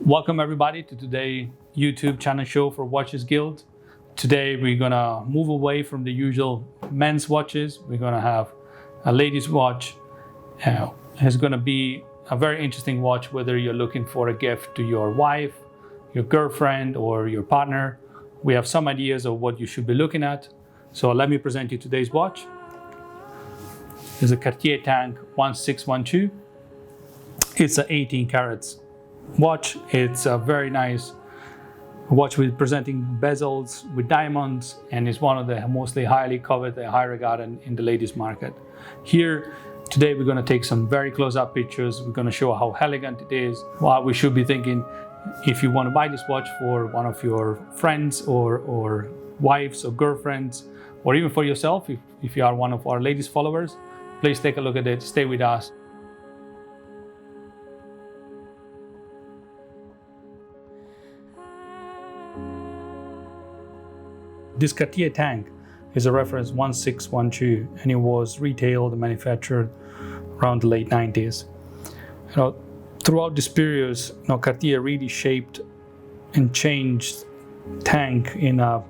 Welcome everybody to today's YouTube channel show for Watches Guild. Today we're gonna move away from the usual men's watches. We're gonna have a ladies watch. It's gonna be a very interesting watch whether you're looking for a gift to your wife, your girlfriend, or your partner. We have some ideas of what you should be looking at. So let me present you today's watch. It's a Cartier Tank 1612. It's an 18 carats watch. It's a very nice watch with presenting bezels with diamonds, and it's one of the mostly highly coveted, high regarded in the ladies market. Here today we're going to take some very close-up pictures. We're going to show how elegant it is, what we should be thinking if you want to buy this watch for one of your friends or wives or girlfriends, or even for yourself if you are one of our ladies followers. Please take a look at it. Stay with us. This Cartier Tank is a reference 1612, and it was retailed and manufactured around the late 90s. Throughout this period, Cartier really shaped and changed Tank in a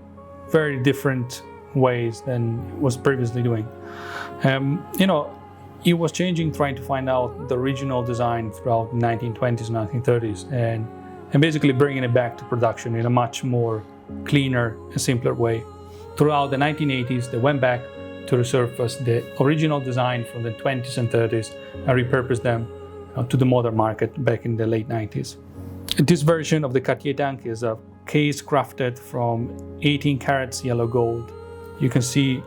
very different ways than it was previously doing. It was changing, trying to find out the original design throughout the 1920s and 1930s, and basically bringing it back to production in a much more cleaner and simpler way. Throughout the 1980s, they went back to resurface the original design from the 20s and 30s and repurposed them to the modern market back in the late 90s. This version of the Cartier Tank is a case crafted from 18 carats yellow gold. You can see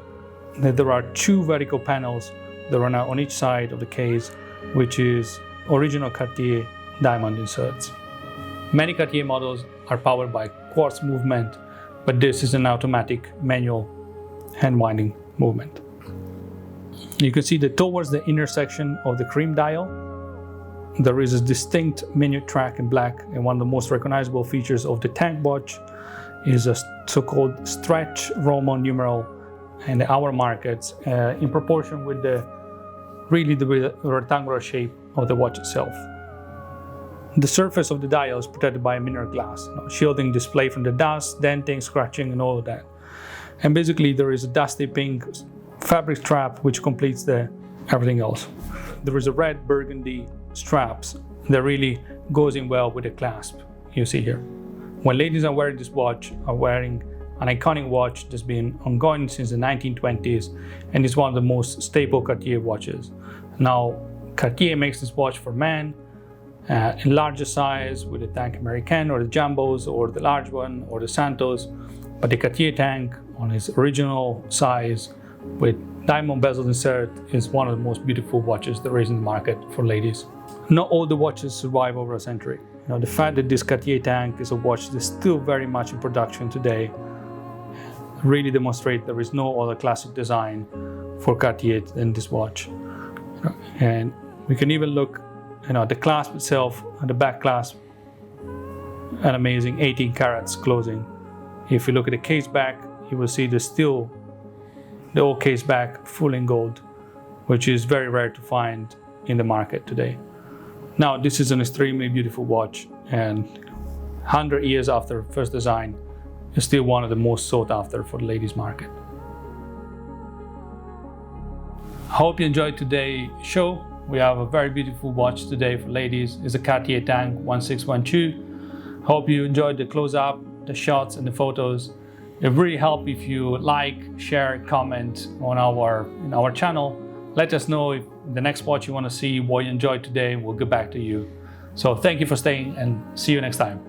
that there are two vertical panels that run out on each side of the case, which is original Cartier diamond inserts. Many Cartier models are powered by quartz movement, but this is an automatic manual hand winding movement. You can see that towards the intersection of the cream dial, there is a distinct minute track in black, and one of the most recognizable features of the Tank watch is a so-called stretch Roman numeral and the hour markets in proportion with the rectangular shape of the watch itself. The surface of the dial is protected by a mineral glass, shielding display from the dust, denting, scratching, and all of that. And basically there is a dusty pink fabric strap which completes everything else. There is a red burgundy straps that really goes in well with the clasp you see here. When ladies are wearing this watch, are wearing an iconic watch that's been ongoing since the 1920s, and is one of the most staple Cartier watches. Now, Cartier makes this watch for men in larger size with the Tank Americaine or the Jumbos or the large one or the Santos, but the Cartier Tank on its original size with diamond bezel insert is one of the most beautiful watches there is in the market for ladies. Not all the watches survive over a century. The fact that this Cartier Tank is a watch that's still very much in production today really demonstrates there is no other classic design for Cartier than this watch. And we can even look, the clasp itself, the back clasp, an amazing 18 carats closing. If you look at the case back, you will see the old case back full in gold, which is very rare to find in the market today. Now, this is an extremely beautiful watch, and 100 years after first design, is still one of the most sought after for the ladies market. I hope you enjoyed today's show. We have a very beautiful watch today for ladies. It's a Cartier Tank 1612. Hope you enjoyed the close-up, the shots, and the photos. It really helps if you like, share, comment on our channel. Let us know if the next watch you want to see, what you enjoyed today. We'll get back to you. So thank you for staying, and see you next time.